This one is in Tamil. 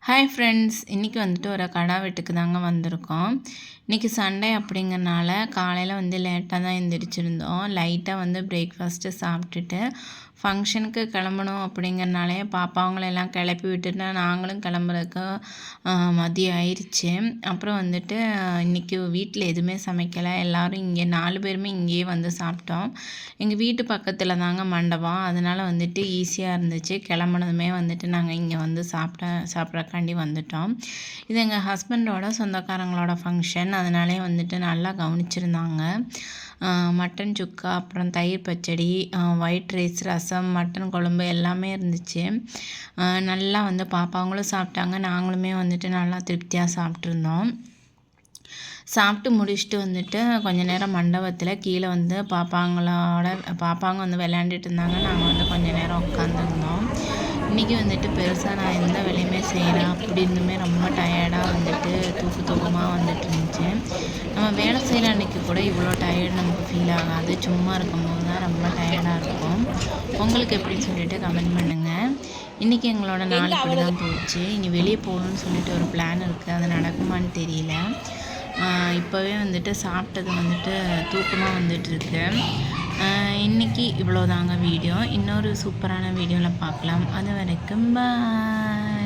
ஹாய் ஃப்ரெண்ட்ஸ், இன்றைக்கி வந்துட்டு ஒரு கடா வெட்டுக்கு தாங்க வந்திருக்கோம். இன்றைக்கி சண்டே அப்படிங்கிறனால காலையில் வந்து லேட்டாக தான் எந்திரிச்சிருந்தோம். லைட்டாக பிரேக்ஃபாஸ்ட்டு சாப்பிட்டுட்டு ஃபங்க்ஷனுக்கு கிளம்பணும் அப்படிங்கிறனாலே பாப்பாவங்களெல்லாம் கிளப்பி விட்டுட்டு நாங்களும் கிளம்புறதுக்கு மதியம் ஆயிடுச்சு. அப்புறம் இன்றைக்கி வீட்டில் எதுவுமே சமைக்கலை. எல்லோரும் இங்கே 4 பேருமே இங்கேயே வந்து சாப்பிட்டோம். எங்கள் வீட்டு பக்கத்தில் தாங்க மண்டபம். அதனால் ஈஸியாக இருந்துச்சு. கிளம்புனதுமே நாங்கள் இங்கே வந்து சாப்பிட்றக்காண்டி வந்துட்டோம். இது எங்கள் ஹஸ்பண்டோட சொந்தக்காரங்களோட ஃபங்க்ஷன். அதனாலே நல்லா கவனிச்சிருந்தாங்க. மட்டன் சுக்கா, அப்புறம் தயிர் பச்சடி, ஒயிட் ரைஸ், ரசம், மட்டன் குழம்பு எல்லாமே இருந்துச்சு. நல்லா பாப்பாவங்களும் சாப்பிட்டாங்க. நாங்களுமே நல்லா திருப்தியாக சாப்பிட்ருந்தோம். சாப்பிட்டு முடிச்சுட்டு கொஞ்ச நேரம் மண்டபத்தில் கீழே பாப்பாங்க விளையாண்டுட்டு இருந்தாங்க. நாங்கள் கொஞ்ச நேரம் உட்காந்துருந்தோம். இன்றைக்கி பெருசாக நான் எந்த வேலையுமே செய்யலை. அப்படி இருந்துமே ரொம்ப டயர்டாக தூக்கமாக இருந்துச்சு. நம்ம வேலை செய்கிற அன்றைக்கி கூட இவ்வளோ டயர்டு நமக்கு ஃபீல் ஆகாது. சும்மா இருக்கும்போது தான் ரொம்ப டயர்டாக இருக்கும். உங்களுக்கு எப்படின்னு சொல்லிட்டு கமெண்ட் பண்ணுங்கள். இன்றைக்கி எங்களோட நாள் இப்படி தான் போச்சு. இனி வெளியே போகணுன்னு ஒரு பிளான் இருக்குது. அது நடக்குமான்னு தெரியல. இப்போவே சாப்பிட்டது தூக்கமாக இருக்கு. இன்றைக்கி இவ்வளோதாங்க வீடியோ. இன்னொரு சூப்பரான வீடியோவில் பார்க்கலாம். அது வரைக்கும் பாய்.